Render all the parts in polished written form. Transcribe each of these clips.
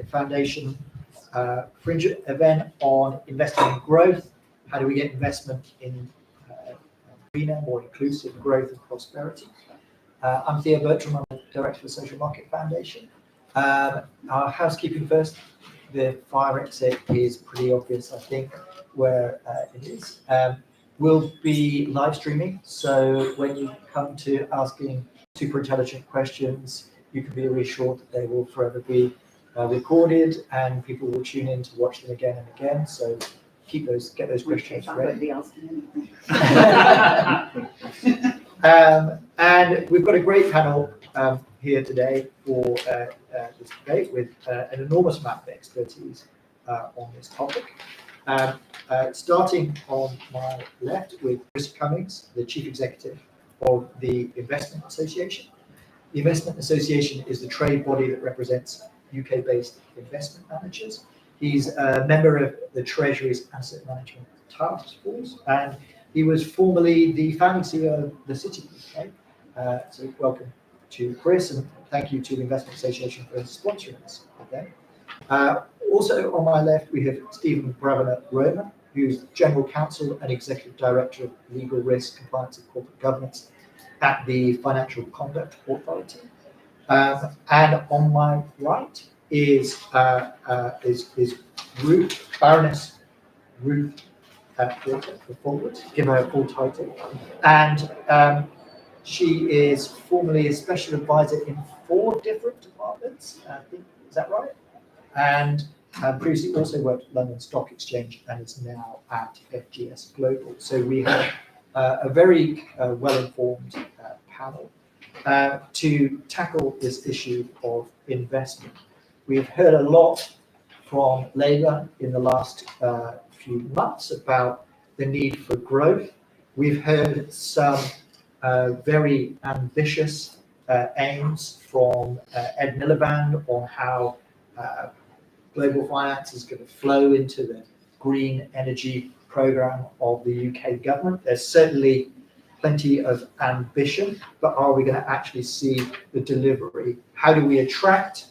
Market Foundation fringe event on investing in growth. How do we get investment in greener, more inclusive growth and prosperity? I'm Theo Bertram. I'm the Director of the Social Market Foundation. Our housekeeping first. The fire exit is pretty obvious, I think, where it is. We'll be live streaming, so when you come to asking super intelligent questions, you can be reassured that they will forever be recorded, and people will tune in to watch them again and again. So get those questions ready. And we've got a great panel here today for this debate with an enormous amount of expertise on this topic. Starting on my left with Ruth Cummings, the Chief Executive of the Investment Association. The Investment Association is the trade body that represents UK-based investment managers. He's a member of the Treasury's Asset Management Task Force, and he was formerly the founding CEO of the City UK. So welcome to Chris, and thank you to the Investment Association for sponsoring us today. Also on my left, we have Stephen Braviner-Roman, who's General Counsel and Executive Director of Legal Risk, Compliance and Corporate Governance at the Financial Conduct Authority. And on my right is Ruth, Baroness Ruth for Fulwood, give her a full title. And she is formerly a special advisor in 4 different departments, I think, is that right? And previously also worked at London Stock Exchange and is now at FGS Global. So we have a very well-informed panel to tackle this issue of investment. We've heard a lot from Labour in the last few months about the need for growth. We've heard some very ambitious aims from Ed Miliband on how global finance is going to flow into the green energy program of the UK government. There's certainly plenty of ambition, but are we going to actually see the delivery? How do we attract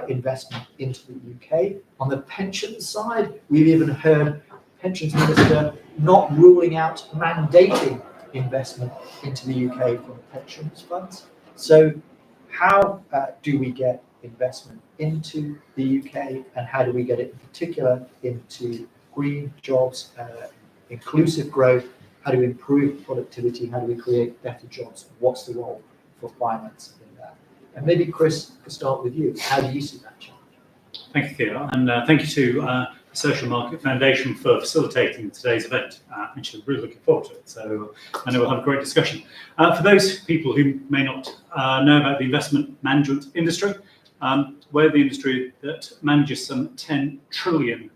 investment into the UK? On the pension side, we've even heard Pensions Minister not ruling out mandating investment into the UK from pensions funds. So how do we get investment into the UK, and how do we get it in particular into green jobs, inclusive growth? How do we improve productivity? How do we create better jobs? What's the role for finance in that? And maybe Chris, to start with you, how do you see that challenge? Thank you, Theo, and thank you to the Social Market Foundation for facilitating today's event. Actually, really looking forward to it. So I know we'll have a great discussion. For those people who may not know about the investment management industry, we're the industry that manages some £10 trillion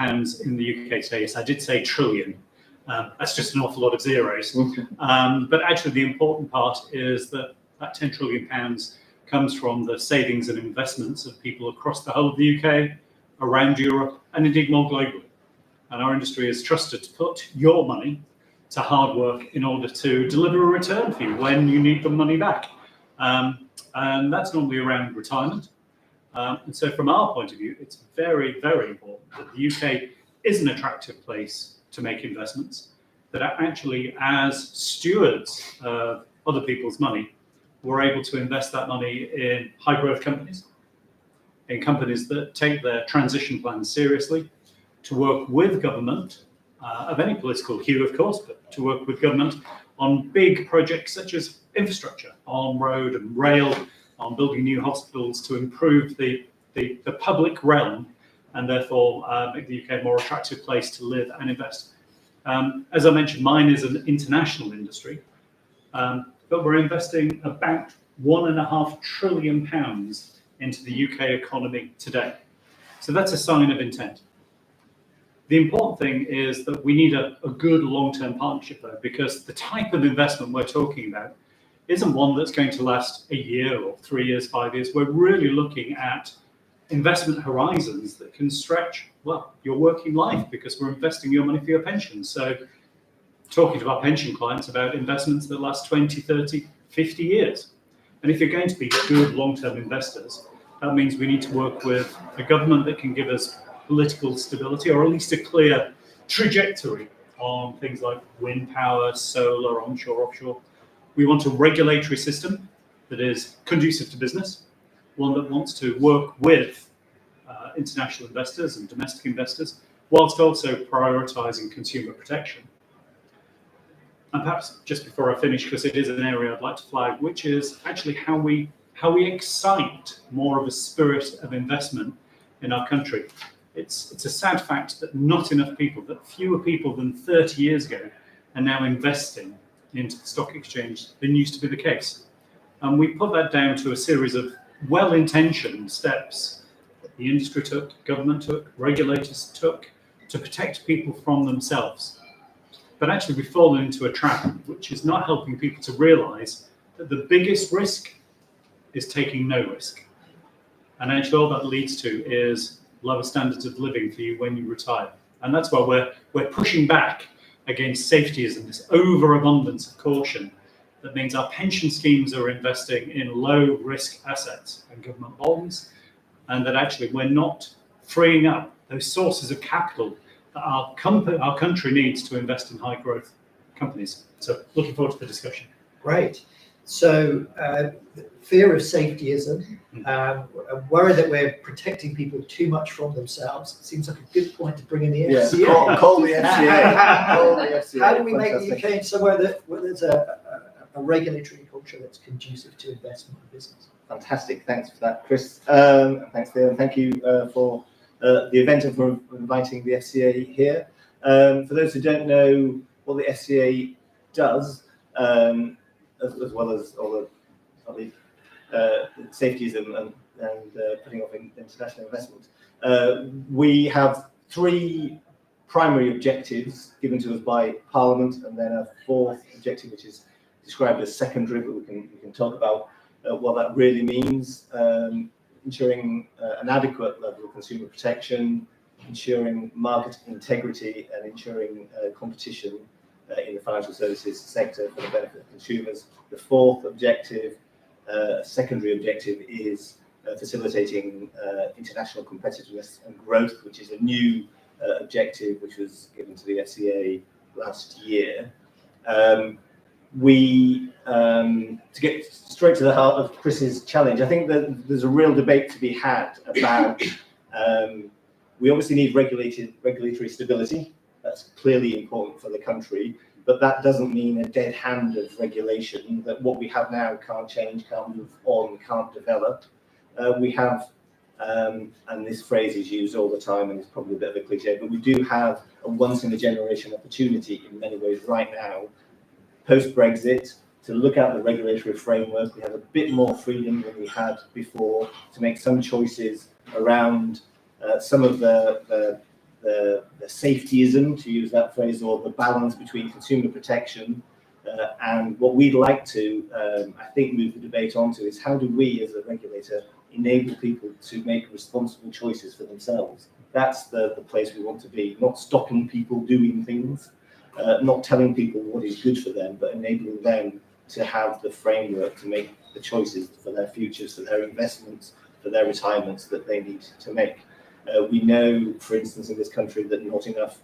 in the UK today. Yes, I did say trillion. That's just an awful lot of zeros. But actually, the important part is that £10 trillion comes from the savings and investments of people across the whole of the UK, around Europe, and indeed more globally. And our industry is trusted to put your money to hard work in order to deliver a return for you when you need the money back. And that's normally around retirement. And so from our point of view, it's very, very important that the UK is an attractive place to make investments, that actually as stewards of other people's money, we're able to invest that money in high growth companies, in companies that take their transition plans seriously, to work with government, of any political hue, of course, but to work with government on big projects such as infrastructure, on road and rail, on building new hospitals to improve the public realm and therefore make the UK a more attractive place to live and invest. As I mentioned, mine is an international industry, but we're investing about £1.5 trillion into the UK economy today. So that's a sign of intent. The important thing is that we need a good long-term partnership though, because the type of investment we're talking about isn't one that's going to last a year or 3 years, 5 years. We're really looking at investment horizons that can stretch, well, your working life, because we're investing your money for your pension. So talking to our pension clients about investments that last 20, 30, 50 years. And if you're going to be good long-term investors, That means we need to work with a government that can give us political stability, or at least a clear trajectory on things like wind power, solar, onshore, offshore. We want a regulatory system that is conducive to business, one that wants to work with international investors and domestic investors, whilst also prioritising consumer protection. And perhaps just before I finish, because it is an area I'd like to flag, which is actually how we excite more of a spirit of investment in our country. It's a sad fact that not enough people, that fewer people than 30 years ago are now investing into the stock exchange than used to be the case. And we put that down to a series of well-intentioned steps that the industry took, government took, regulators took, to protect people from themselves. But actually we've fallen into a trap which is not helping people to realise that the biggest risk is taking no risk. And actually all that leads to is lower standards of living for you when you retire. And that's why we're pushing back against safetyism, this overabundance of caution that means our pension schemes are investing in low risk assets and government bonds, and that actually we're not freeing up those sources of capital that our country needs to invest in high growth companies. So looking forward to the discussion. Great. So fear of safetyism, worry that we're protecting people too much from themselves. Seems like a good point to bring in the FCA. Call the FCA. Call the FCA. How do we make the UK somewhere where there's a regulatory culture that's conducive to investment and business? Fantastic. Thanks for that, Chris. Thanks, Theo. And thank you for the event and for inviting the FCA here. For those who don't know what the FCA does, as well as all the safetyism and putting off international investment, we have three primary objectives given to us by Parliament, and then a fourth objective which is described as secondary, but we can talk about what that really means. Ensuring an adequate level of consumer protection, ensuring market integrity, and ensuring competition in the financial services sector for the benefit of consumers. The fourth objective, secondary objective, is facilitating international competitiveness and growth, which is a new objective which was given to the FCA last year. To get straight to the heart of Chris's challenge, I think that there's a real debate to be had about, we obviously need regulatory stability. That's clearly important for the country, but that doesn't mean a dead hand of regulation, that what we have now can't change, can't move on, can't develop. We have, and this phrase is used all the time and it's probably a bit of a cliche, but we do have a once-in-a-generation opportunity in many ways right now, post-Brexit, to look at the regulatory framework. We have a bit more freedom than we had before to make some choices around some of the safetyism, to use that phrase, or the balance between consumer protection and what we'd like to, I think, move the debate onto is how do we, as a regulator, enable people to make responsible choices for themselves. That's the place we want to be, not stopping people doing things, not telling people what is good for them, but enabling them to have the framework to make the choices for their futures, for their investments, for their retirements that they need to make. We know, for instance, in this country that not enough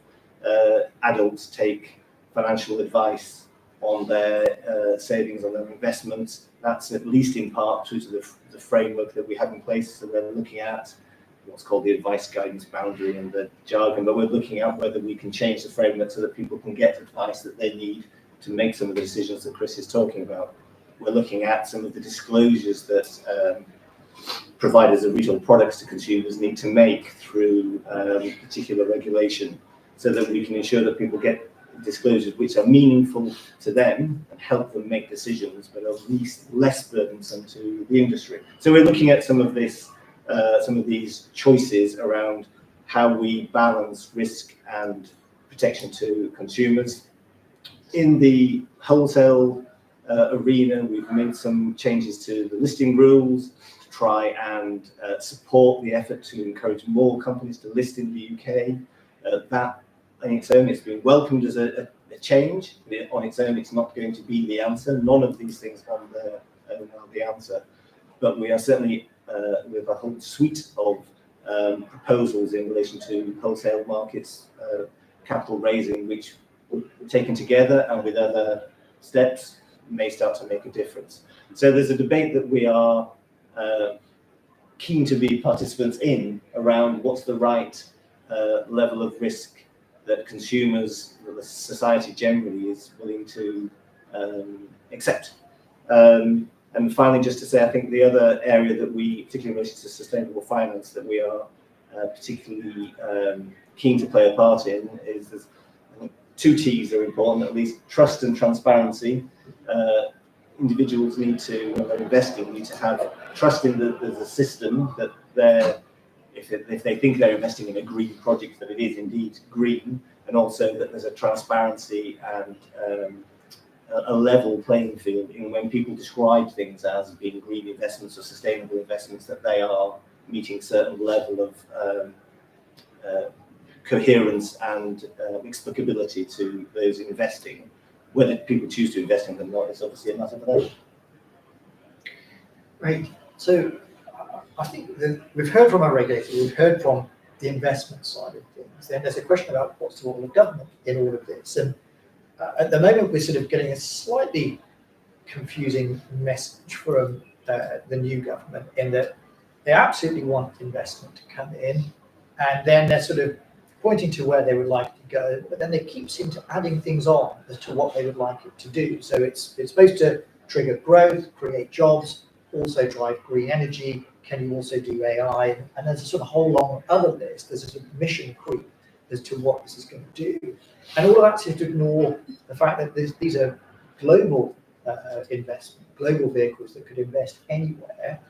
adults take financial advice on their savings, on their investments. That's at least in part due to the framework that we have in place. So we're looking at what's called the advice guidance boundary and the jargon, but we're looking at whether we can change the framework so that people can get advice that they need to make some of the decisions that Chris is talking about. We're looking at some of the disclosures that providers of retail products to consumers need to make through particular regulation, so that we can ensure that people get disclosures which are meaningful to them and help them make decisions, but at least less burdensome to the industry. So we're looking at some of this, some of these choices around how we balance risk and protection to consumers. In the wholesale arena, we've made some changes to the listing rules to try and support the effort to encourage more companies to list in the UK. That on its own, it's been welcomed as a change. On its own, it's not going to be the answer. None of these things on their own are the answer. But we are certainly with a whole suite of proposals in relation to wholesale markets, capital raising, which taken together and with other steps may start to make a difference. So there's a debate that we are keen to be participants in around what's the right level of risk that consumers, the society generally, is willing to accept. And finally, just to say, I think the other area that we, particularly in relation to sustainable finance, that we are particularly keen to play a part in is there's, I think, two T's are important, at least: trust and transparency. Individuals need to, when they're investing, need to have trust in that there's a system that they're, if they think they're investing in a green project, that it is indeed green, and also that there's a transparency and a level playing field in when people describe things as being green investments or sustainable investments, that they are meeting a certain level of coherence and explicability to those investing. Whether people choose to invest in them or not is obviously a matter for them. Right. So I think that we've heard from our regulator, we've heard from the investment side of things. Then there's a question about what's the role of government in all of this. And at the moment, we're sort of getting a slightly confusing message from the new government in that they absolutely want investment to come in, and then they're sort of pointing to where they would like to go, but then they keep seem to adding things on as to what they would like it to do. So it's supposed to trigger growth, create jobs, also drive green energy. Can you also do AI? And there's a sort of whole long other list. There's a sort of mission creep as to what this is going to do. And all of that seems to ignore the fact that these are global investment, global vehicles that could invest anywhere.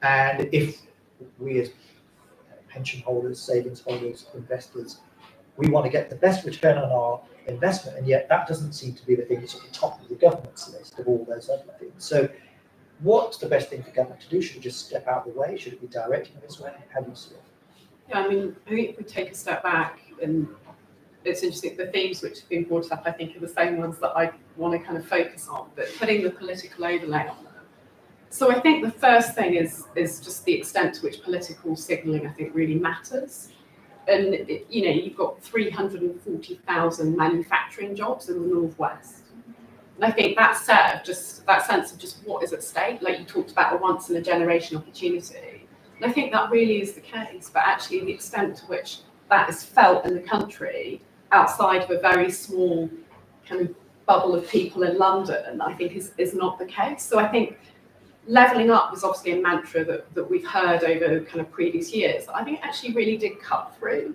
And if we as pension holders, savings holders, investors, we want to get the best return on our investment, and yet that doesn't seem to be the thing that's at the top of the government's list of all those other things. So what's the best thing for government to do? Should it just step out of the way? Should it be directing this way? How do you see it? Yeah, I mean, I think if we take a step back, and it's interesting, the themes which have been brought up, I think, are the same ones that I want to kind of focus on, but putting the political overlay on them. So I think the first thing is just the extent to which political signalling, I think, really matters. And, you've got 340,000 manufacturing jobs in the Northwest. And I think that sense of just what is at stake, like you talked about a once in a generation opportunity. And I think that really is the case, but actually the extent to which that is felt in the country outside of a very small kind of bubble of people in London, I think is not the case. So I think levelling up was obviously a mantra that we've heard over kind of previous years. I think it actually really did cut through.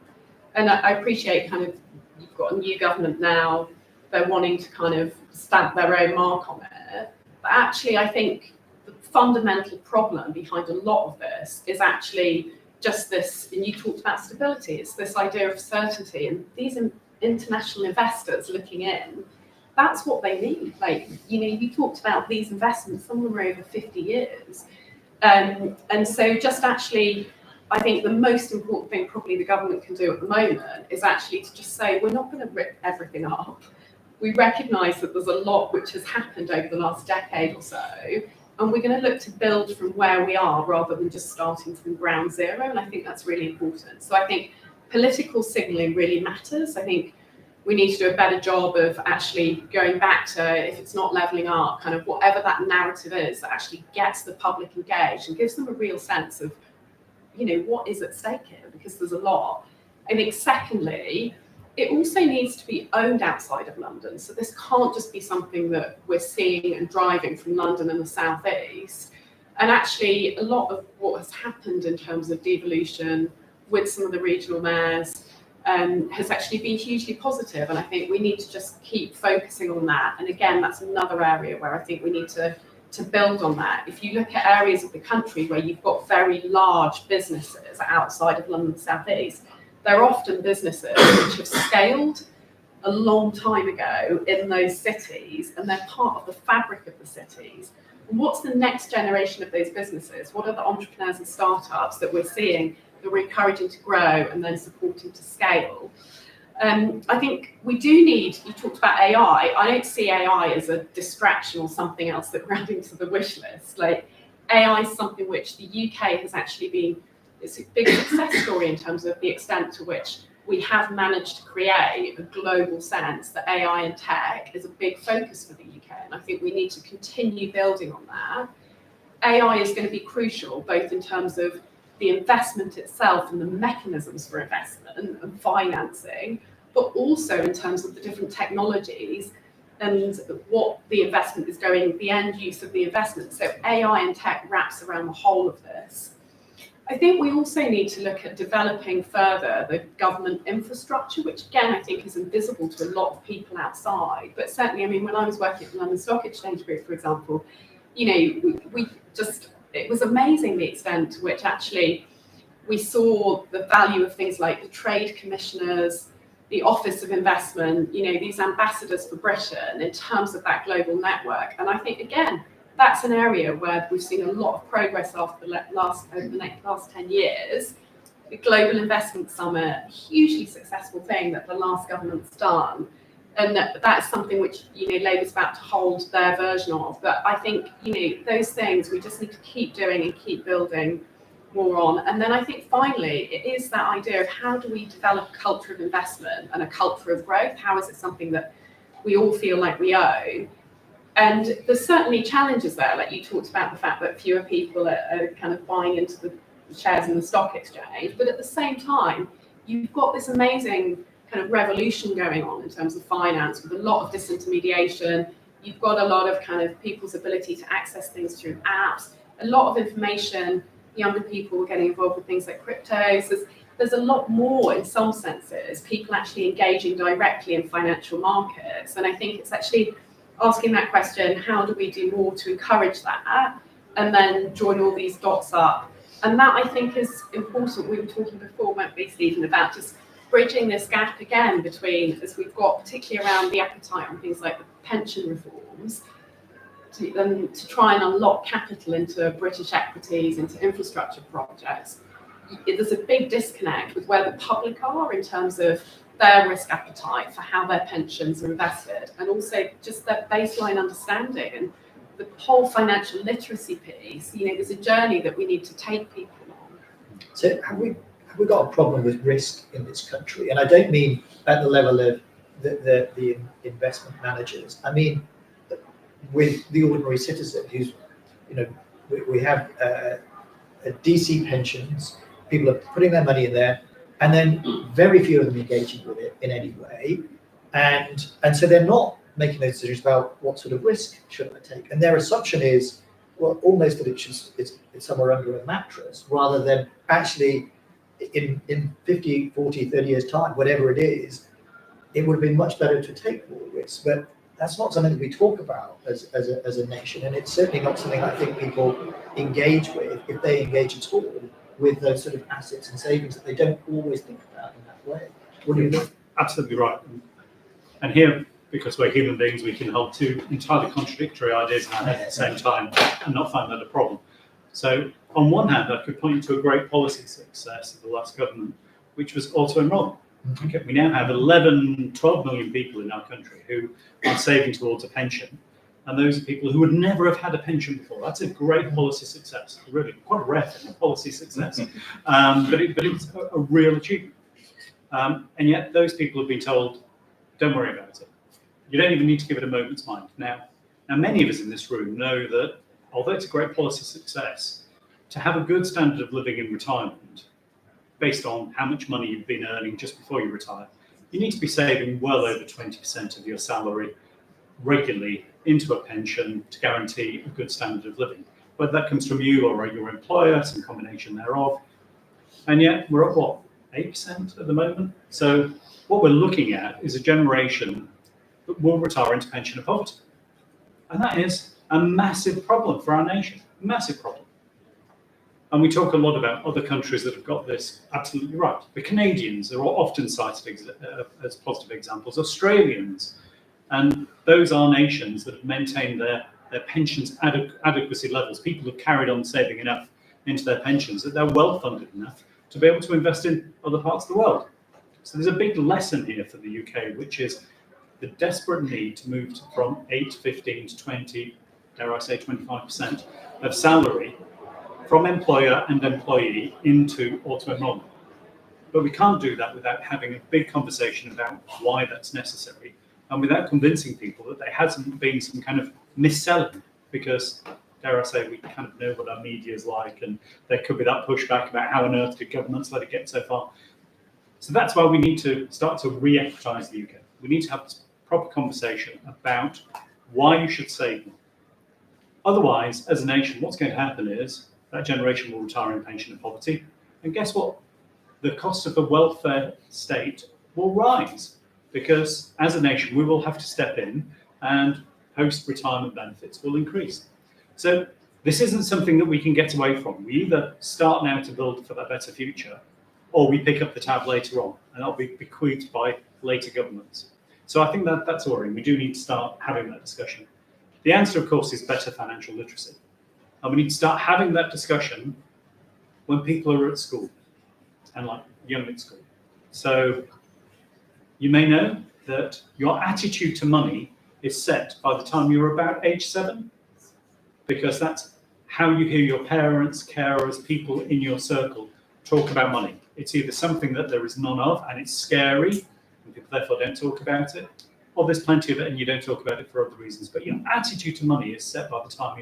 And I appreciate kind of, you've got a new government now, they're wanting to kind of stamp their own mark on it. But actually, I think the fundamental problem behind a lot of this is actually just this, and you talked about stability, it's this idea of certainty. And these international investors looking in, that's what they need. Like, you talked about these investments, some of them are over 50 years. And so just actually, I think the most important thing probably the government can do at the moment is actually to just say, we're not going to rip everything up. We recognise that there's a lot which has happened over the last decade or so, and we're going to look to build from where we are rather than just starting from ground zero. And I think that's really important. So I think political signalling really matters. I think we need to do a better job of actually going back to, if it's not levelling up, kind of whatever that narrative is that actually gets the public engaged and gives them a real sense of, what is at stake here, because there's a lot. I think secondly, it also needs to be owned outside of London. So this can't just be something that we're seeing and driving from London and the South East. And actually, a lot of what has happened in terms of devolution with some of the regional mayors has actually been hugely positive. And I think we need to just keep focusing on that. And again, that's another area where I think we need to build on that. If you look at areas of the country where you've got very large businesses outside of London South East, they're often businesses which have scaled a long time ago in those cities, and they're part of the fabric of the cities. And what's the next generation of those businesses? What are the entrepreneurs and startups that we're seeing that we're encouraging to grow and then supporting to scale? I think we do need, you talked about AI. I don't see AI as a distraction or something else that we're adding to the wish list. Like, AI is something which the UK has actually been, it's a big success story in terms of the extent to which we have managed to create a global sense that AI and tech is a big focus for the UK. And I think we need to continue building on that. AI is going to be crucial, both in terms of the investment itself and the mechanisms for investment and financing, but also in terms of the different technologies and what the investment is going, the end use of the investment. So AI and tech wraps around the whole of this. I think we also need to look at developing further the government infrastructure, which again, I think is invisible to a lot of people outside. But certainly, I mean, when I was working at the London Stock Exchange Group, for example, you know, we just, it was amazing the extent to which actually we saw the value of things like the trade commissioners, the Office of Investment, you know, these ambassadors for Britain in terms of that global network. And I think, again, that's an area where we've seen a lot of progress over the last 10 years. The Global Investment Summit, hugely successful thing that the last government's done. And that's something which, you know, Labour's about to hold their version of. But I think, you know, those things we just need to keep doing and keep building more on. And then I think finally, it is that idea of how do we develop a culture of investment and a culture of growth? How is it something that we all feel like we own? And there's certainly challenges there, like you talked about the fact that fewer people are kind of buying into the shares in the stock exchange. But at the same time, you've got this amazing kind of revolution going on in terms of finance with a lot of disintermediation. You've got a lot of kind of people's ability to access things through apps, a lot of information. Younger people are getting involved with things like cryptos. There's a lot more in some senses, people actually engaging directly in financial markets. And I think it's actually asking that question, how do we do more to encourage that? And then join all these dots up. And that I think is important. We were talking before, weren't we, Stephen, about just bridging this gap again between, as we've got particularly around the appetite on things like the pension reforms, to try and unlock capital into British equities, into infrastructure projects. There's a big disconnect with where the public are in terms of their risk appetite for how their pensions are invested, and also just their baseline understanding and the whole financial literacy piece. You know, there's a journey that we need to take people on. So have we got a problem with risk in this country? And I don't mean at the level of the investment managers. I mean with the ordinary citizen who's, you know, we have a DC pensions, people are putting their money in there, and then very few of them engaging with it in any way. And so they're not making those decisions about what sort of risk should I take. And their assumption is, well, almost that it's somewhere under a mattress, rather than actually in 50, 40, 30 years time, whatever it is, it would have been much better to take more risk. But that's not something that we talk about as a nation. And it's certainly not something I think people engage with, if they engage at all, with those sort of assets and savings that they don't always think about in that way. What do you think? Absolutely right. And here, because we're human beings, we can hold two entirely contradictory ideas in our head at the same time and not find that a problem. So on one hand, I could point you to a great policy success of the last government, which was auto-enrollment. Okay, we now have 12 million people in our country who are saving towards a pension. And those are people who would never have had a pension before. That's a great policy success, really quite a rare thing, a policy success. But it's a real achievement. And yet those people have been told, don't worry about it. You don't even need to give it a moment's mind. Now many of us in this room know that although it's a great policy success, to have a good standard of living in retirement, based on how much money you've been earning just before you retire, you need to be saving well over 20% of your salary regularly into a pension to guarantee a good standard of living, whether that comes from you or your employer, some combination thereof. And yet we're at what, 8% at the moment? So what we're looking at is a generation that will retire into pension and poverty. And that is a massive problem for our nation, massive problem. And we talk a lot about other countries that have got this absolutely right. The Canadians are often cited as positive examples, Australians, and those are nations that have maintained their pensions adequacy levels. People have carried on saving enough into their pensions that they're well funded enough to be able to invest in other parts of the world. So there's a big lesson here for the UK, which is the desperate need to move from 8, 15 to 20, dare I say 25% of salary from employer and employee into auto-enrollment. But we can't do that without having a big conversation about why that's necessary, and without convincing people that there hasn't been some kind of mis-selling, because dare I say, we kind of know what our media is like, and there could be that pushback about how on earth did governments let it get so far. So that's why we need to start to re-equitise the UK. We need to have this proper conversation about why you should save more. Otherwise, as a nation, what's going to happen is that generation will retire in pension and poverty. And guess what? The cost of the welfare state will rise, because as a nation, we will have to step in and post-retirement benefits will increase. So this isn't something that we can get away from. We either start now to build for that better future, or we pick up the tab later on, and that'll be bequeathed by later governments. So I think that that's worrying. We do need to start having that discussion. The answer, of course, is better financial literacy. And we need to start having that discussion when people are at school, and like young at school. So you may know that your attitude to money is set by the time you're about age 7, because that's how you hear your parents, carers, people in your circle talk about money. It's either something that there is none of and it's scary, and people therefore don't talk about it, or there's plenty of it and you don't talk about it for other reasons. But your attitude to money is set by the time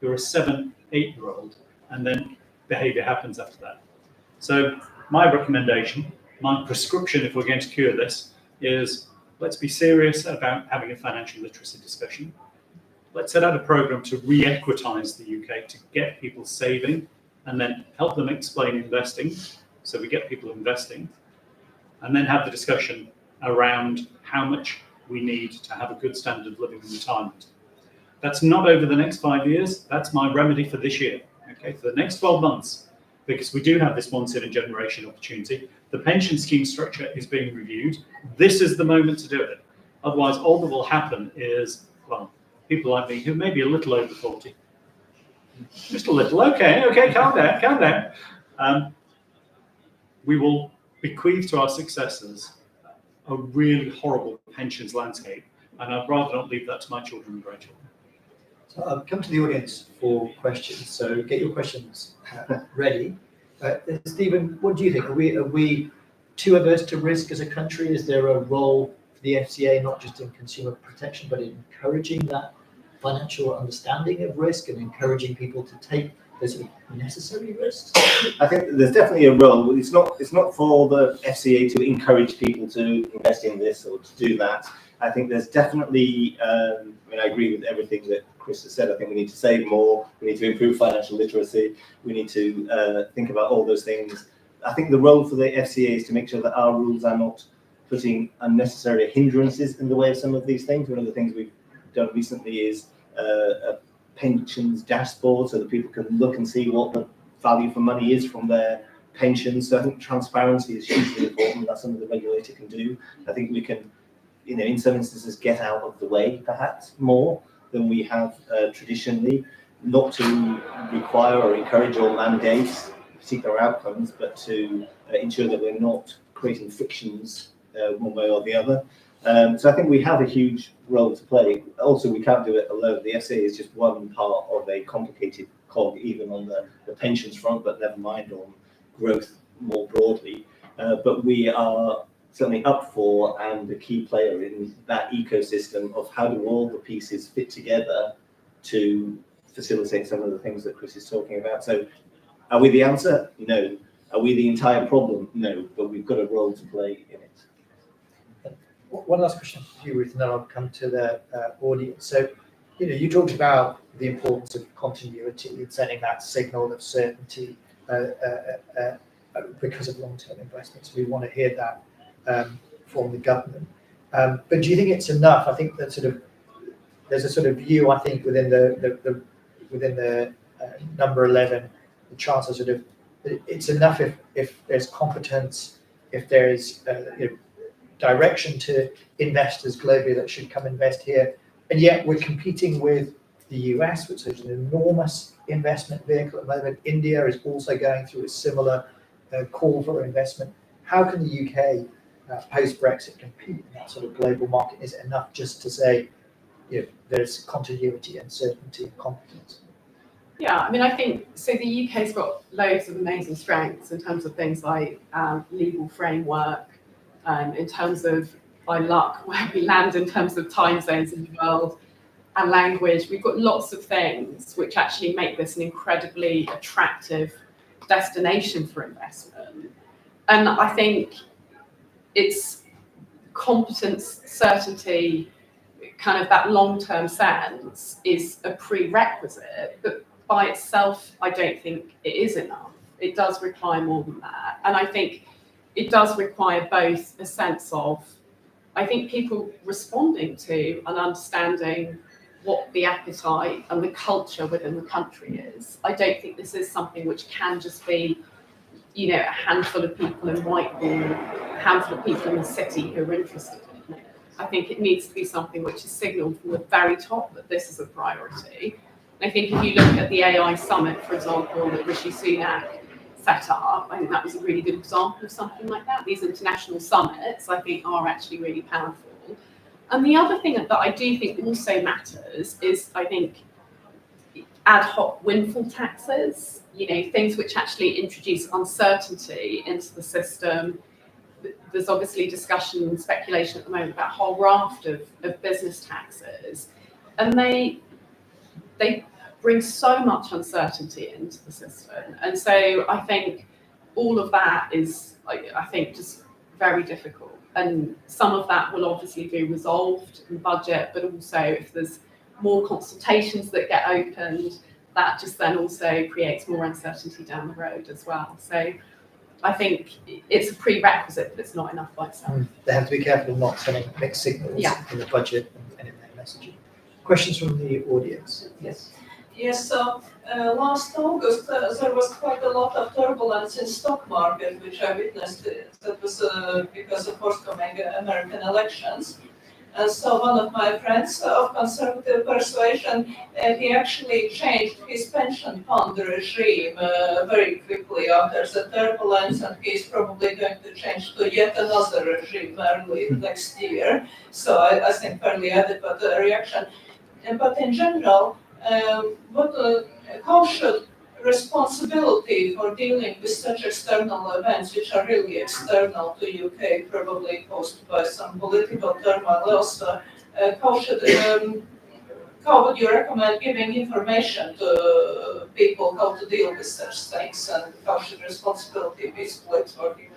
you're a 7, 8-year-old, and then behaviour happens after that. So my recommendation, my prescription, if we're going to cure this, is let's be serious about having a financial literacy discussion. Let's set out a programme to re-equitise the UK, to get people saving, and then help them explain investing, so we get people investing, and then have the discussion around how much we need to have a good standard of living in retirement. That's not over the next 5 years. That's my remedy for this year, okay, for the next 12 months, because we do have this once-in-a-generation opportunity. The pension scheme structure is being reviewed. This is the moment to do it. Otherwise, all that will happen is, well, people like me who may be a little over 40, just a little, okay, calm down. We will bequeath to our successors a really horrible pensions landscape, and I'd rather not leave that to my children and grandchildren. So I'll come to the audience for questions. So get your questions ready. Stephen, what do you think? Are we too averse to risk as a country? Is there a role for the FCA, not just in consumer protection, but in encouraging that financial understanding of risk and encouraging people to take those sort of necessary risks? I think there's definitely a role. It's not for the FCA to encourage people to invest in this or to do that. I think there's definitely, I agree with everything that Chris has said. I think we need to save more. We need to improve financial literacy. We need to think about all those things. I think the role for the FCA is to make sure that our rules are not putting unnecessary hindrances in the way of some of these things. One of the things we've done recently is a pensions dashboard, so that people can look and see what the value for money is from their pensions. So I think transparency is hugely important. That's something the regulator can do. I think we can, in some instances, get out of the way perhaps more than we have traditionally, not to require or encourage or mandate particular outcomes, but to ensure that we're not creating frictions one way or the other. So I think we have a huge role to play. Also, we can't do it alone. The FCA is just one part of a complicated cog, even on the pensions front, but never mind on growth more broadly. But we are certainly up for and a key player in that ecosystem of how do all the pieces fit together to facilitate some of the things that Chris is talking about. So are we the answer? No. Are we the entire problem? No, but we've got a role to play in it. One last question for you, Ruth, and then I'll come to the audience. So, you talked about the importance of continuity and sending that signal of certainty because of long-term investments. We want to hear that from the government. But do you think it's enough? I think that there's a sort of view, I think, within the number 11, the Chancellor it's enough if there's competence, if there's direction to investors globally that should come invest here. And yet we're competing with the US, which is an enormous investment vehicle at the moment. India is also going through a similar call for investment. How can the UK post-Brexit compete in that sort of global market? Is it enough just to say, there's continuity and certainty and competence. Yeah, I mean, I think, so the UK's got loads of amazing strengths in terms of things like legal framework, in terms of, by luck, where we land in terms of time zones in the world, and language. We've got lots of things which actually make this an incredibly attractive destination for investment. And I think it's competence, certainty, kind of that long-term sense is a prerequisite, but by itself, I don't think it is enough. It does require more than that. And I think it does require both a sense of, I think, people responding to and understanding what the appetite and the culture within the country is. I don't think this is something which can just be, a handful of people in Whitehall, a handful of people in the city who are interested in it. I think it needs to be something which is signalled from the very top that this is a priority. And I think if you look at the AI summit, for example, that Rishi Sunak set up, I think that was a really good example of something like that. These international summits, I think, are actually really powerful. And the other thing that I do think also matters is, I think, ad hoc windfall taxes, things which actually introduce uncertainty into the system. There's obviously discussion and speculation at the moment about a whole raft of business taxes, and they bring so much uncertainty into the system. And so I think all of that is, I think, just very difficult. And some of that will obviously be resolved in budget, but also if there's more consultations that get opened, that just then also creates more uncertainty down the road as well. So I think it's a prerequisite, but it's not enough by itself. They have to be careful not sending mixed signals in the budget and in their messaging. Questions from the audience? Yes. Yes, so last August there was quite a lot of turbulence in stock market, which I witnessed. That was because of forthcoming American elections. And so one of my friends of conservative persuasion, he actually changed his pension fund regime very quickly after the turbulence, and he's probably going to change to yet another regime early next year. So I think fairly adequate reaction. But in general, how should responsibility for dealing with such external events, which are really external to UK, probably caused by some political turmoil elsewhere, how would you recommend giving information to people how to deal with such things, and how should responsibility be split for people?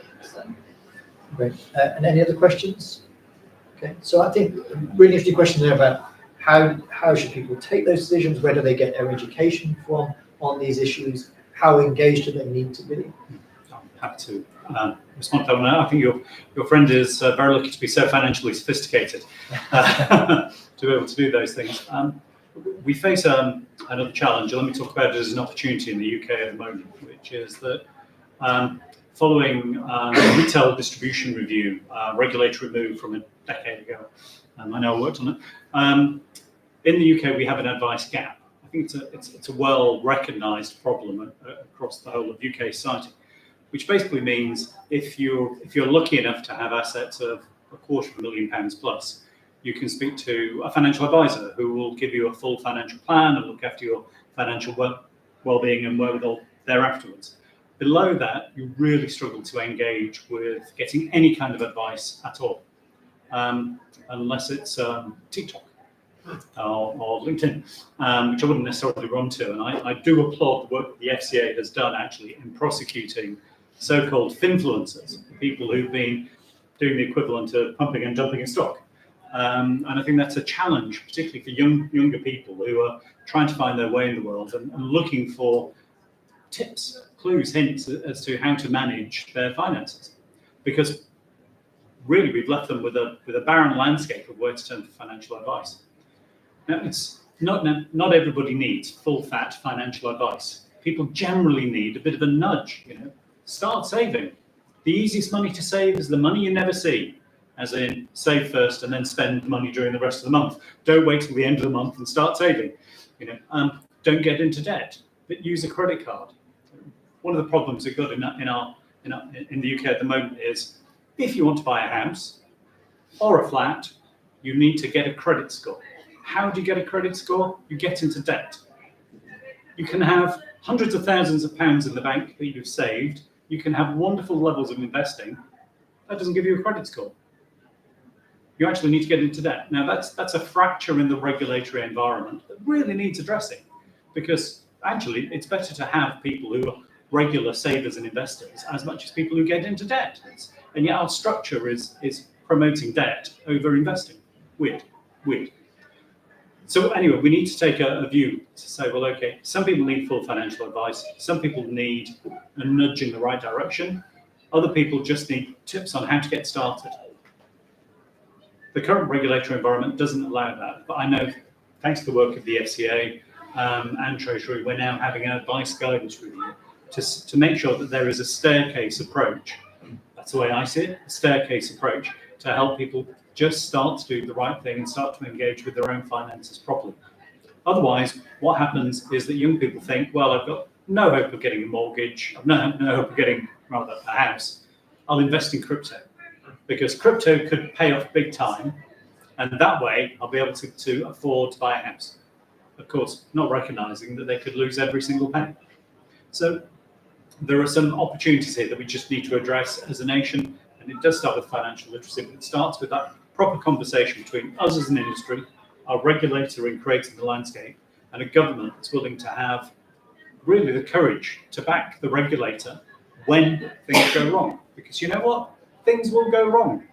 Great. And any other questions? Okay, so I think really interesting question there about how should people take those decisions, where do they get their education from on these issues, how engaged do they need to be? I'm happy to respond to that one. I think your friend is very lucky to be so financially sophisticated to be able to do those things. We face another challenge, and let me talk about it as an opportunity in the UK at the moment, which is that following retail distribution review, regulatory move from a decade ago, I know I worked on it. In the UK, we have an advice gap. I think it's a well-recognised problem across the whole of UK society, which basically means if you're lucky enough to have assets of £250,000 plus, you can speak to a financial advisor who will give you a full financial plan and look after your financial well-being and wherewithal thereafterwards. Below that, you really struggle to engage with getting any kind of advice at all, unless it's TikTok or LinkedIn, which I wouldn't necessarily run to. And I do applaud the work that the FCA has done actually in prosecuting so-called finfluencers, people who've been doing the equivalent of pumping and dumping in stock. And I think that's a challenge, particularly for younger people who are trying to find their way in the world and looking for tips, clues, hints as to how to manage their finances. Because really we've left them with a barren landscape of where to turn for financial advice. Now, it's not everybody needs full-fat financial advice. People generally need a bit of a nudge, Start saving. The easiest money to save is the money you never see, as in save first and then spend money during the rest of the month. Don't wait till the end of the month and start saving. Don't get into debt, but use a credit card. One of the problems we've got in the UK at the moment is if you want to buy a house or a flat, you need to get a credit score. How do you get a credit score? You get into debt. You can have hundreds of thousands of pounds in the bank that you've saved. You can have wonderful levels of investing. That doesn't give you a credit score. You actually need to get into debt. Now, that's a fracture in the regulatory environment that really needs addressing, because actually it's better to have people who are regular savers and investors as much as people who get into debt. And yet our structure is promoting debt over investing. Weird. So anyway, we need to take a view to say, well, okay, some people need full financial advice. Some people need a nudge in the right direction. Other people just need tips on how to get started. The current regulatory environment doesn't allow that, but I know, thanks to the work of the FCA and Treasury, we're now having an advice guidance review to make sure that there is a staircase approach. That's the way I see it, a staircase approach to help people just start to do the right thing and start to engage with their own finances properly. Otherwise, what happens is that young people think, well, I've got no hope of getting a mortgage, I've no hope of getting, rather, a house. I'll invest in crypto, because crypto could pay off big time, and that way I'll be able to afford to buy a house. Of course, not recognizing that they could lose every single penny. So there are some opportunities here that we just need to address as a nation, and it does start with financial literacy, but it starts with that proper conversation between us as an industry, our regulator in creating the landscape, and a government that's willing to have really the courage to back the regulator when things go wrong. Because you know what? Things will go wrong.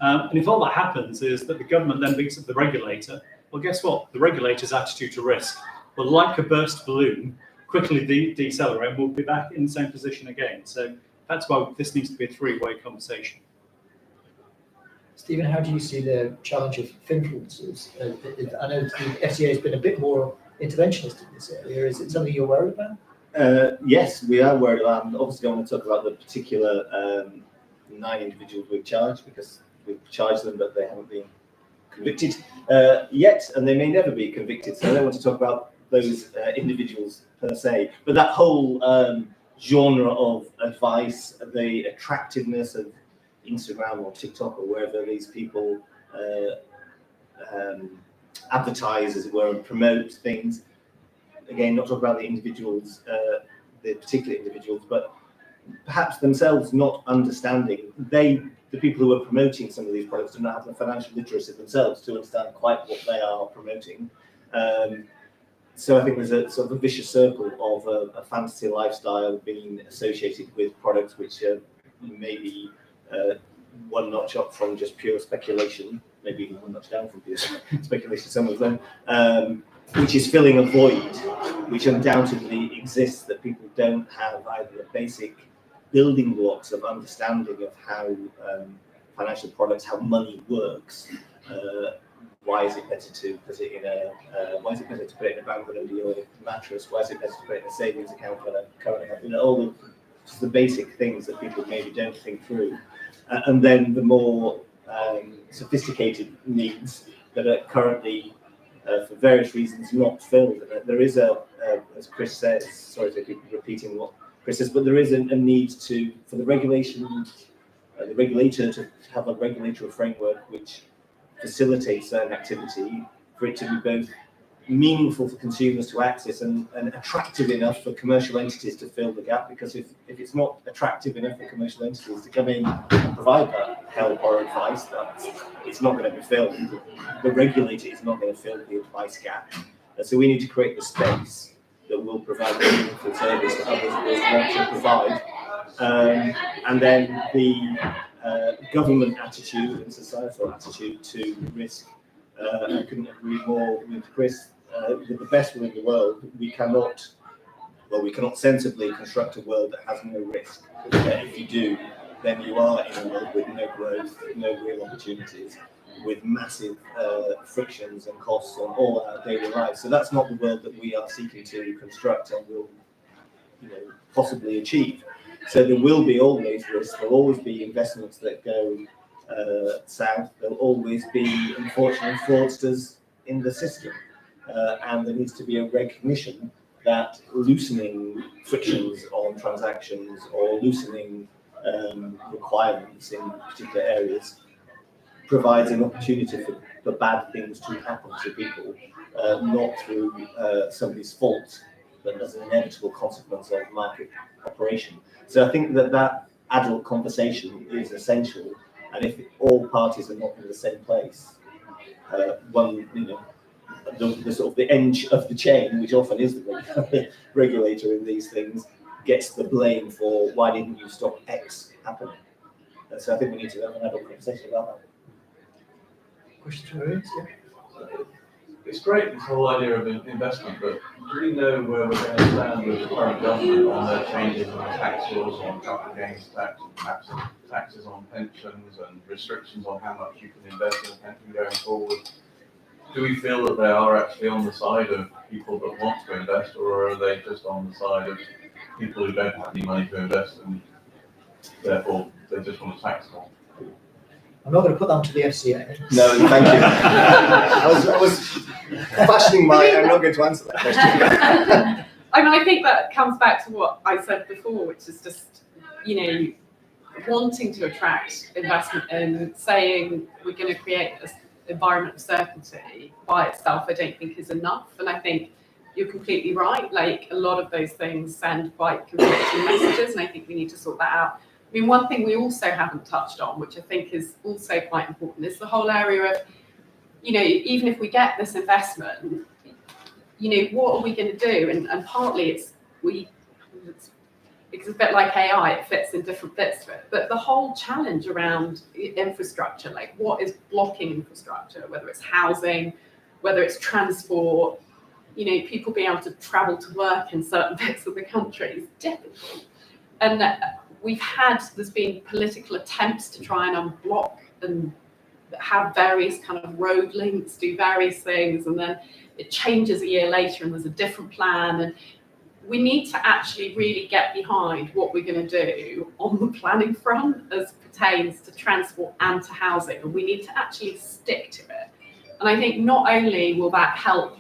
And if all that happens is that the government then beats up the regulator, well, guess what? The regulator's attitude to risk will, like a burst balloon, quickly decelerate, and we'll be back in the same position again. So that's why this needs to be a three-way conversation. Stephen, how do you see the challenge of influencers? I know the FCA has been a bit more interventionist in this area. Is it something you're worried about? Yes, we are worried about. I obviously don't want to talk about the particular 9 individuals we've charged, because we've charged them, but they haven't been convicted yet, and they may never be convicted. So I don't want to talk about those individuals per se. But that whole genre of advice, the attractiveness of Instagram or TikTok or wherever these people advertise, as it were, and promote things. Again, not talk about the individuals, the particular individuals, but perhaps themselves not understanding. The people who are promoting some of these products do not have the financial literacy themselves to understand quite what they are promoting. So I think there's a sort of a vicious circle of a fantasy lifestyle being associated with products which are maybe one notch up from just pure speculation, maybe even one notch down from pure speculation, some of them, which is filling a void which undoubtedly exists, that people don't have either the basic building blocks of understanding of how financial products, how money works. Why is it better to put it in why is it better to put it in a bank than under your mattress? Why is it better to put it in a savings account than a current account? You know, all the basic things that people maybe don't think through. And then the more sophisticated needs that are currently, for various reasons, not filled. There is as Chris says, sorry to keep repeating what Chris says, but there is a need for the regulator to have a regulatory framework which facilitates certain activity, for it to be both meaningful for consumers to access and attractive enough for commercial entities to fill the gap. Because if it's not attractive enough for commercial entities to come in and provide that help or advice, it's not going to be filled. The regulator is not going to fill the advice gap. So we need to create the space that will provide the meaningful service that others will want to provide. And then the government attitude and societal attitude to risk. I couldn't agree more with Chris. With the best will in the world, we cannot sensibly construct a world that has no risk. If you do, then you are in a world with no growth, no real opportunities, with massive frictions and costs on all our daily lives. So that's not the world that we are seeking to construct and will, possibly achieve. So there will be always risk. There will always be investments that go south. There will always be, unfortunately, fraudsters in the system. And there needs to be a recognition that loosening frictions on transactions or loosening requirements in particular areas provides an opportunity for bad things to happen to people, not through somebody's fault, but as an inevitable consequence of market operation. So I think that adult conversation is essential, and if all parties are not in the same place, one, the sort of the end of the chain, which often is the regulator in these things, gets the blame for why didn't you stop X happening. And so I think we need to have an adult conversation about that. Question for Ruth? It's great, this whole idea of investment, but do we know where we're going to stand with the current government on their changes in the tax laws on capital gains tax, taxes on pensions, and restrictions on how much you can invest in a pension going forward? Do we feel that they are actually on the side of people that want to invest, or are they just on the side of people who don't have any money to invest and therefore they just want to tax them? I'm not going to put that onto the FCA. No, thank you. I was fashioning I'm not going to answer that question. I mean, I think that comes back to what I said before, which is just, wanting to attract investment and saying we're going to create an environment of certainty by itself, I don't think is enough. And I think you're completely right. Like, a lot of those things send quite conflicting messages, and I think we need to sort that out. I mean, one thing we also haven't touched on, which I think is also quite important, is the whole area of, even if we get this investment, what are we going to do? And partly it's a bit like AI, it fits in different bits of it. But the whole challenge around infrastructure, like what is blocking infrastructure, whether it's housing, whether it's transport, people being able to travel to work in certain bits of the country is difficult. And there's been political attempts to try and unblock and have various kind of road links, do various things, and then it changes a year later and there's a different plan. And we need to actually really get behind what we're going to do on the planning front as pertains to transport and to housing, and we need to actually stick to it. And I think not only will that help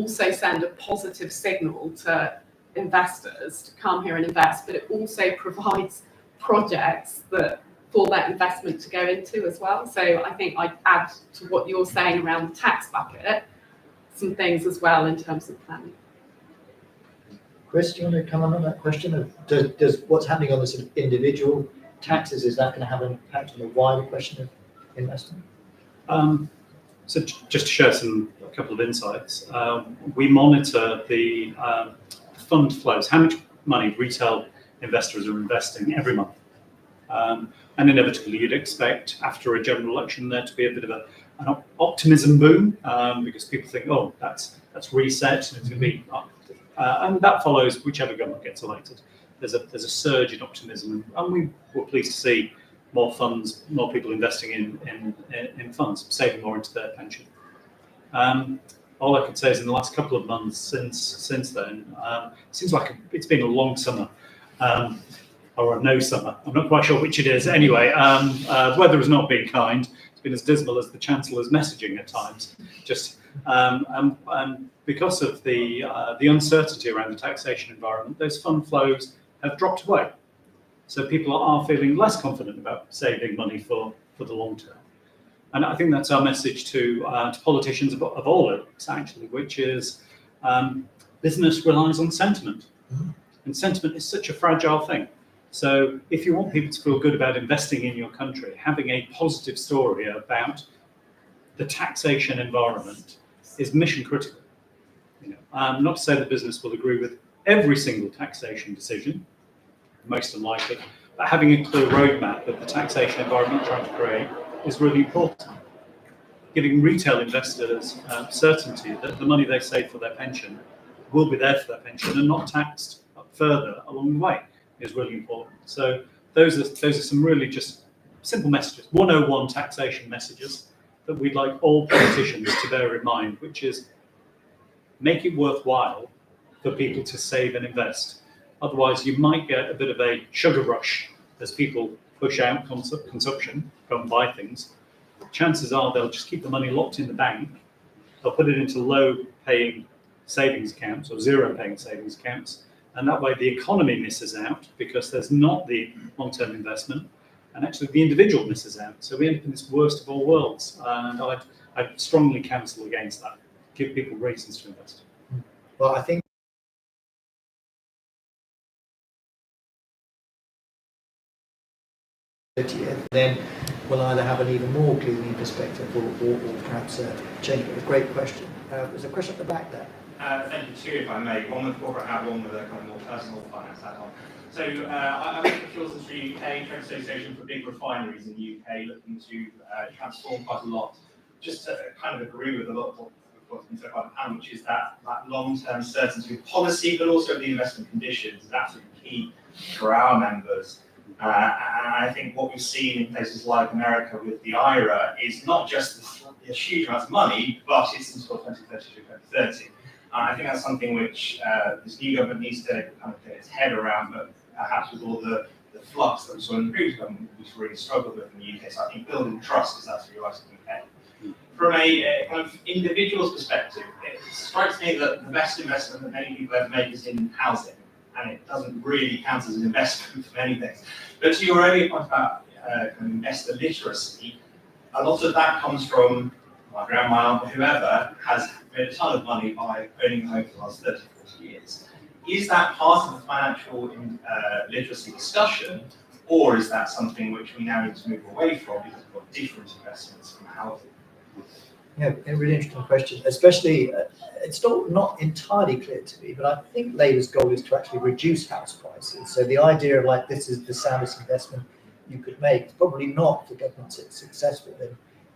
send a positive signal to investors to come here and invest, but it also provides projects for that investment to go into as well. So I think I'd add to what you're saying around the tax bucket, some things as well in terms of planning. Chris, do you want to come on that question? Does what's happening on the sort of individual taxes, is that going to have an impact on the wider question of investment? So just to share a couple of insights, we monitor the fund flows, how much money retail investors are investing every month. And inevitably you'd expect after a general election there to be a bit of an optimism boom, because people think, oh, that's reset and it's going to be up. And that follows whichever government gets elected. There's a surge in optimism, and we were pleased to see more funds, more people investing in funds, saving more into their pension. All I can say is in the last couple of months since then, it seems like it's been a long summer, or a no summer. I'm not quite sure which it is. Anyway, weather has not been kind. It's been as dismal as the Chancellor's messaging at times. Because of the uncertainty around the taxation environment, those fund flows have dropped away. So people are feeling less confident about saving money for the long term. And I think that's our message to politicians of all ilks, actually, which is business relies on sentiment. And sentiment is such a fragile thing. So if you want people to feel good about investing in your country, having a positive story about the taxation environment is mission critical. Not to say that business will agree with every single taxation decision, most unlikely, but having a clear roadmap of the taxation environment you're trying to create is really important. Giving retail investors certainty that the money they save for their pension will be there for their pension and not taxed further along the way is really important. So those are some really just simple messages, 101 taxation messages that we'd like all politicians to bear in mind, which is make it worthwhile for people to save and invest. Otherwise, you might get a bit of a sugar rush as people push out consumption, go and buy things. Chances are they'll just keep the money locked in the bank. They'll put it into low-paying savings accounts or zero-paying savings accounts. And that way the economy misses out because there's not the long-term investment. and actually the individual misses out. So we end up in this worst of all worlds, and I'd strongly counsel against that. Give people reasons to invest. Well, I think then we'll either have an even more gloomy perspective or perhaps change. But a great question. There's a question at the back there. Thank you. Two, if I may. One with corporate hat, one with a kind of more personal finance hat on. So I work at the Fuels Industry UK Trade Association for big refineries in the UK, looking to transform quite a lot. Just to kind of agree with a lot of what's been said by the panel, which is that long-term certainty of policy, but also the investment conditions is absolutely key for our members. And I think what we've seen in places like America with the IRA is not just a huge amount of money, but it's until 2030 to 2030. I think that's something which this new government needs to kind of get its head around, but perhaps with all the flux that we saw in the previous government, we've really struggled with in the UK. So I think building trust is absolutely right in the UK. From a kind of individual's perspective, it strikes me that the best investment that many people ever make is in housing, and it doesn't really count as an investment for many things. But to your earlier point about kind of investor literacy, a lot of that comes from my grandma, aunt, whoever has made a ton of money by owning a home for the last 30, 40 years. Is that part of the financial literacy discussion, or is that something which we now need to move away from because we've got different investments from housing? Yeah, a really interesting question, especially, it's still not entirely clear to me, but I think Labour's goal is to actually reduce house prices. So the idea of like, this is the soundest investment you could make, is probably not the government successful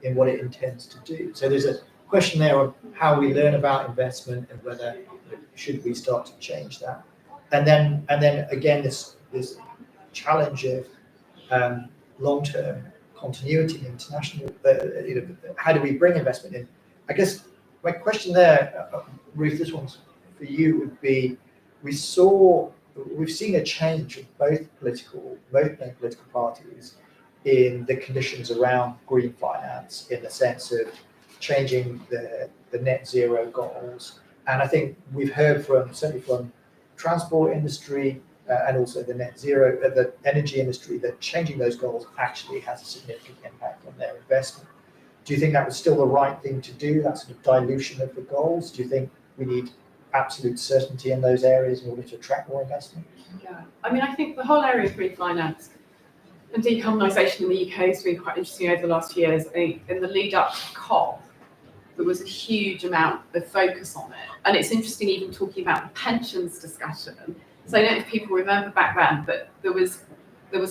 in what it intends to do. So there's a question there on how we learn about investment and whether should we start to change that. And then again, this challenge of long-term continuity, international, how do we bring investment in? I guess my question there, Ruth, this one's for you, would be, we've seen a change of both main political parties in the conditions around green finance, in the sense of changing the net zero goals. And I think we've heard certainly from transport industry, and also the net zero, the energy industry, that changing those goals actually has a significant impact on their investment. Do you think that was still the right thing to do, that sort of dilution of the goals? Do you think we need absolute certainty in those areas in order to attract more investment? Yeah, I mean, I think the whole area of green finance and decarbonisation in the UK has been quite interesting over the last few years. I think in the lead up to COP, there was a huge amount of focus on it. And it's interesting even talking about the pensions discussion. So I don't know if people remember back then, but there was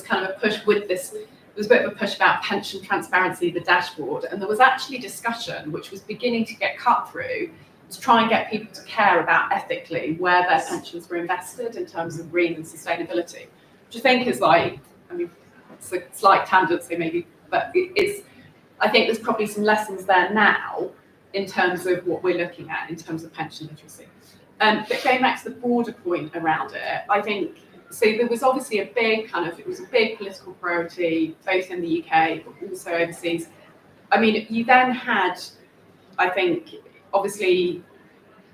kind of a push with this, there was a bit of a push about pension transparency, the dashboard, and there was actually discussion which was beginning to get cut through to try and get people to care about ethically where their pensions were invested in terms of green and sustainability, which I think is like, I mean, it's a slight tangent, so maybe, but I think there's probably some lessons there now in terms of what we're looking at in terms of pension literacy. But going back to the broader point around it, I think, so there was obviously it was a big political priority, both in the UK, but also overseas. I mean, you then had, I think, obviously,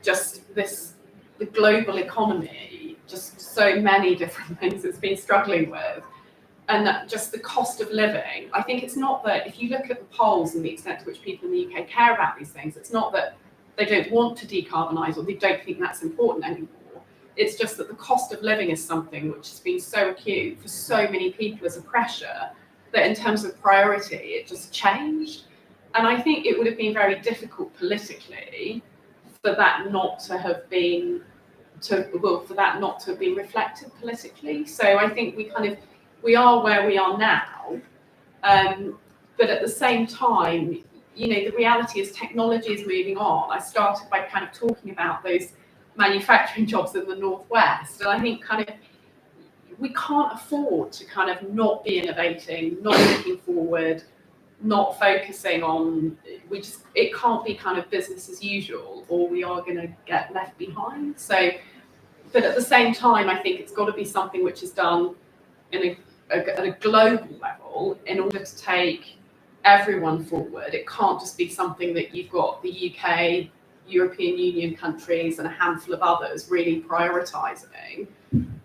just the global economy, just so many different things it's been struggling with. And just the cost of living. I think it's not that, if you look at the polls and the extent to which people in the UK care about these things, it's not that they don't want to decarbonise or they don't think that's important anymore. It's just that the cost of living is something which has been so acute for so many people as a pressure that in terms of priority, it just changed. And I think it would have been very difficult politically for that not to have been reflected politically. So I think we are where we are now, but at the same time, you know, the reality is technology is moving on. I started by kind of talking about those manufacturing jobs in the Northwest, and I think kind of we can't afford to kind of not be innovating, not looking forward, not focusing on, it can't be kind of business as usual, or we are going to get left behind. So, but at the same time, I think it's got to be something which is done at a global level in order to take everyone forward. It can't just be something that you've got the UK, European Union countries and a handful of others really prioritising,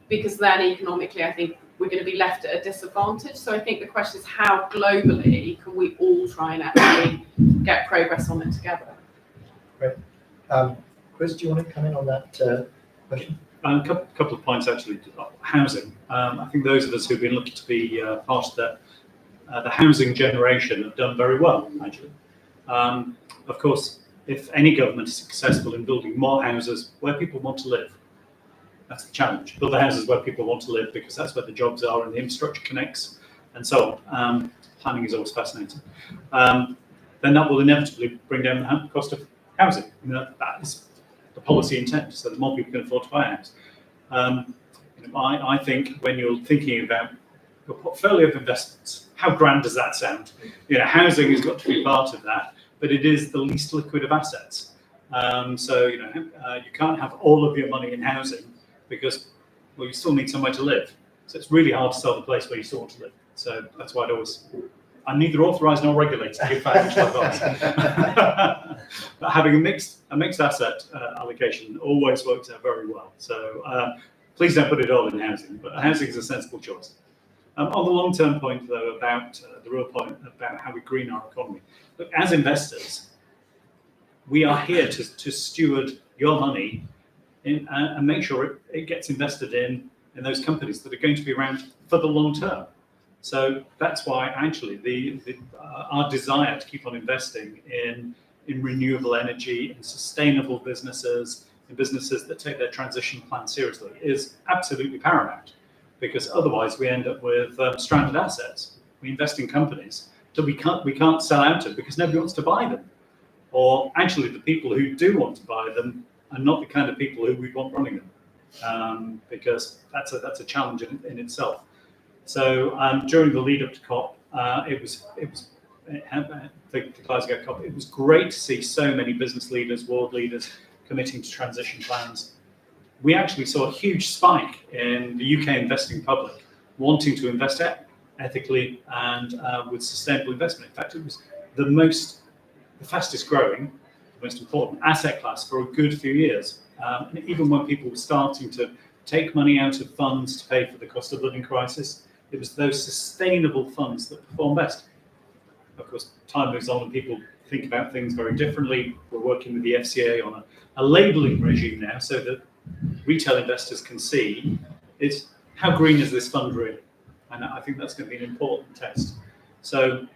because then economically I think we're going to be left at a disadvantage. So I think the question is, how globally can we all try and actually get progress on it together? Great. Chris, do you want to come in on that question? A couple of points actually. Housing. I think those of us who've been lucky to be part of the housing generation have done very well, actually. Of course, if any government is successful in building more houses where people want to live, that's the challenge. Build the houses where people want to live, because that's where the jobs are and the infrastructure connects and so on. Planning is always fascinating. Then that will inevitably bring down the cost of housing. I mean, that is the policy intent, so that more people can afford to buy a house. I think when you're thinking about your portfolio of investments, how grand does that sound? Housing has got to be part of that, but it is the least liquid of assets. So you can't have all of your money in housing because, well, you still need somewhere to live. So it's really hard to sell the place where you still want to live. So that's why I'm neither authorised nor regulated to give financial advice. But having a mixed asset allocation always works out very well. So please don't put it all in housing, but housing is a sensible choice. On the long-term point, though, about the real point about how we green our economy. Look, as investors, we are here to steward your money and make sure it gets invested in those companies that are going to be around for the long term. So that's why actually our desire to keep on investing in renewable energy, in sustainable businesses, in businesses that take their transition plan seriously is absolutely paramount. Because otherwise we end up with stranded assets. We invest in companies that we can't sell out of because nobody wants to buy them. Or actually the people who do want to buy them are not the kind of people who we want running them, because that's a challenge in itself. So during the lead up to COP, the Glasgow COP, it was great to see so many business leaders, world leaders committing to transition plans. We actually saw a huge spike in the UK investing public wanting to invest ethically and with sustainable investment. In fact, it was the fastest growing, the most important asset class for a good few years. And even when people were starting to take money out of funds to pay for the cost of living crisis, it was those sustainable funds that performed best. Of course, time moves on and people think about things very differently. We're working with the FCA on a labelling regime now so that retail investors can see is how green is this fund really? And I think that's going to be an important test. So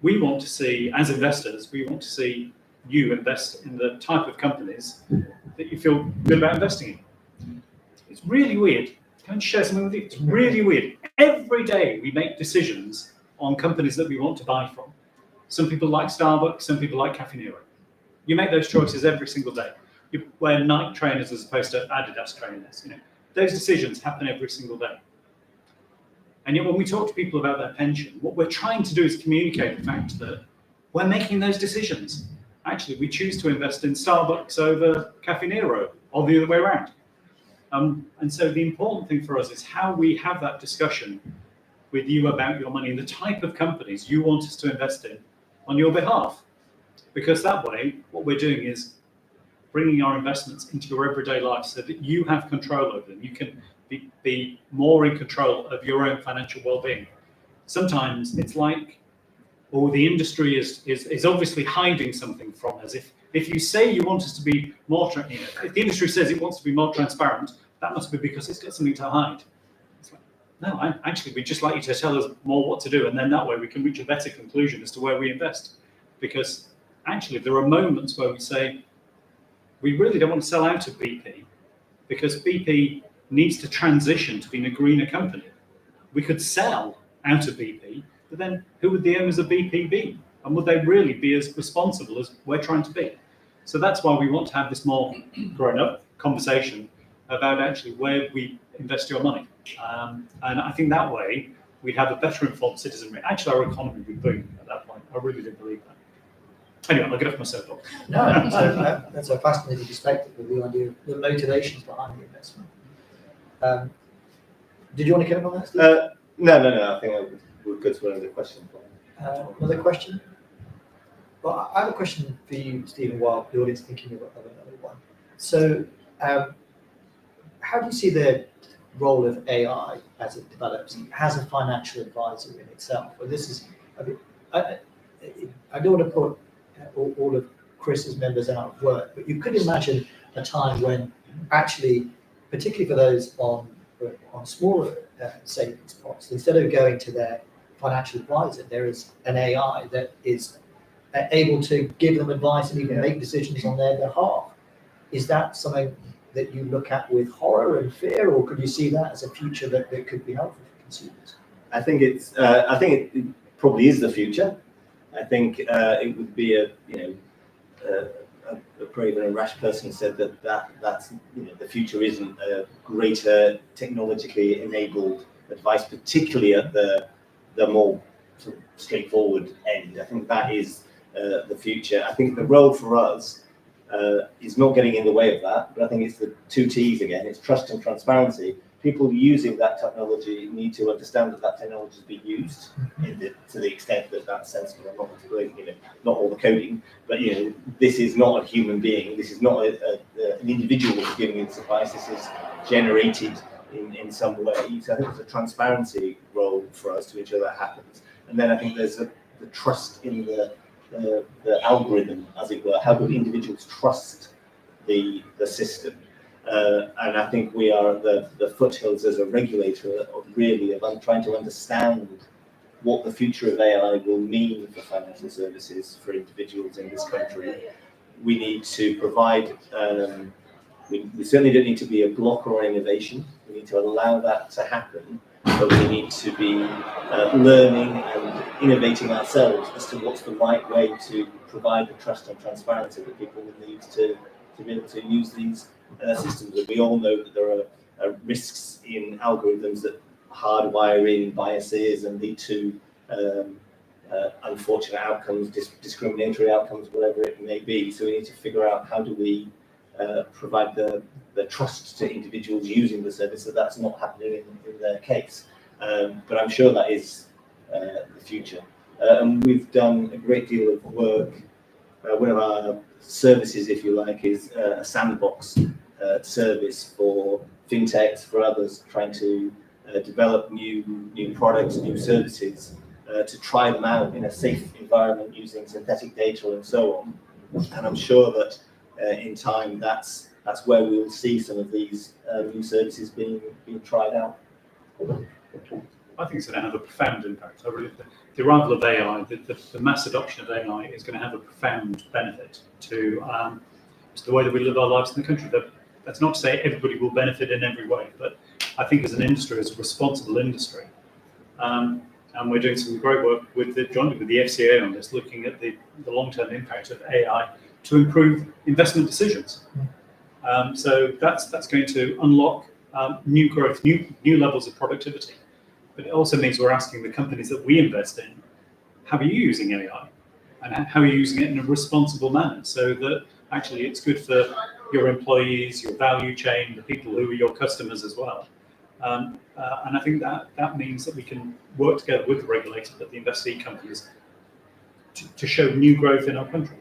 we want to see, as investors, we want to see you invest in the type of companies that you feel good about investing in. It's really weird. Can I share something with you? It's really weird. Every day we make decisions on companies that we want to buy from. Some people like Starbucks, some people like Caffè Nero. You make those choices every single day. You wear Nike trainers as opposed to Adidas trainers. Those decisions happen every single day. And yet when we talk to people about their pension, what we're trying to do is communicate the fact that we're making those decisions. Actually, we choose to invest in Starbucks over Caffè Nero or the other way around. And so the important thing for us is how we have that discussion with you about your money and the type of companies you want us to invest in on your behalf. Because that way, what we're doing is bringing our investments into your everyday life so that you have control over them. You can be more in control of your own financial well-being. Sometimes it's like, the industry is obviously hiding something from us. If you say you want us to be more, if the industry says it wants to be more transparent, that must be because it's got something to hide. It's like, no, actually, we'd just like you to tell us more what to do, and then that way we can reach a better conclusion as to where we invest. Because actually, there are moments where we say, we really don't want to sell out of BP because BP needs to transition to being a greener company. We could sell out of BP, but then who would the owners of BP be? And would they really be as responsible as we're trying to be? So that's why we want to have this more grown-up conversation about actually where we invest your money. And I think that way we'd have a better informed citizenry. Actually, our economy would boom at that point. I really do believe that. Anyway, I'll get off my soapbox. No, that's a fascinating perspective of the idea of the motivations behind the investment. Did you want to come on that, Steve? No. I think we're good to another question. Another question? Well, I have a question for you, Stephen, while the audience is thinking of another one. So, how do you see the role of AI as it develops has a financial advisor in itself. And this is, I mean, I don't want to put all of Chris's members out of work, but you could imagine a time when actually, particularly for those on smaller savings pots, instead of going to their financial advisor, there is an AI that is able to give them advice and even make decisions on their behalf. Is that something that you look at with horror and fear, or could you see that as a future that could be helpful for consumers? I think it probably is the future. I think it would be a brave and a rash person said that's the future isn't a greater technologically enabled advice, particularly at the more sort of straightforward end. I think that is the future. I think the role for us is not getting in the way of that, but I think it's the two T's again. It's trust and transparency. People using that technology need to understand that technology is being used to the extent that that's sensible. I'm not not all the coding, but this is not a human being. This is not an individual who's giving this advice. This is generated in some way. So I think there's a transparency role for us to ensure that happens. And then I think there's the trust in the algorithm, as it were. How do individuals trust the system? And I think we are the foothills as a regulator of trying to understand what the future of AI will mean for financial services for individuals in this country. We need to provide, we certainly don't need to be a blocker on innovation. We need to allow that to happen, but we need to be learning and innovating ourselves as to what's the right way to provide the trust and transparency that people will need to be able to use these systems. And we all know that there are risks in algorithms that hardwire in biases and lead to unfortunate outcomes, discriminatory outcomes, whatever it may be. So we need to figure out how do we provide the trust to individuals using the service so that's not happening in their case. But I'm sure that is the future. And we've done a great deal of work. One of our services, if you like, is a sandbox service for fintechs, for others trying to develop new products, new services, to try them out in a safe environment using synthetic data and so on. And I'm sure that in time that's where we'll see some of these new services being tried out. I think it's going to have a profound impact. The arrival of AI, the mass adoption of AI is going to have a profound benefit to the way that we live our lives in the country. That's not to say everybody will benefit in every way, but I think as an industry, as a responsible industry, and we're doing some great work jointly with the FCA on this, looking at the long-term impact of AI to improve investment decisions. So that's going to unlock new growth, new levels of productivity. But it also means we're asking the companies that we invest in, how are you using AI? And how are you using it in a responsible manner so that actually it's good for your employees, your value chain, the people who are your customers as well. And I think that means that we can work together with the regulator, that the investee companies, to show new growth in our country.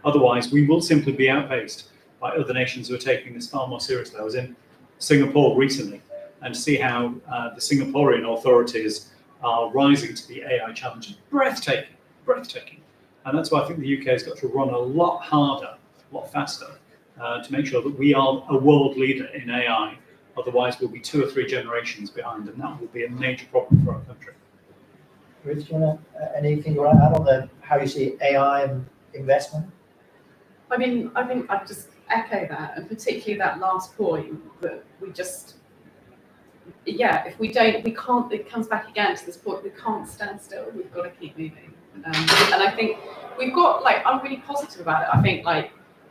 Otherwise, we will simply be outpaced by other nations who are taking this far more seriously. I was in Singapore recently, and to see how the Singaporean authorities are rising to the AI challenge is breathtaking. And that's why I think the UK has got to run a lot harder, a lot faster, to make sure that we are a world leader in AI. Otherwise, we'll be 2 or 3 generations behind, and that will be a major problem for our country. Ruth, do you want to, anything you want to add on how you see AI and investment? I think I'd just echo that, and particularly that last point that if we don't, we can't, it comes back again to this point, we can't stand still, we've got to keep moving. And I think we've got, I'm really positive about it. I think,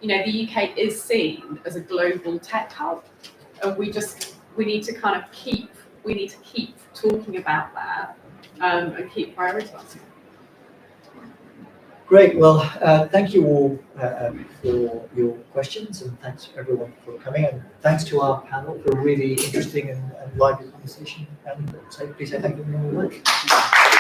the UK is seen as a global tech hub, and we need to kind of keep talking about that and keep prioritising. Great. Well, thank you all for your questions, and thanks everyone for coming, and thanks to our panel for a really interesting and lively conversation. And please say thank you very much.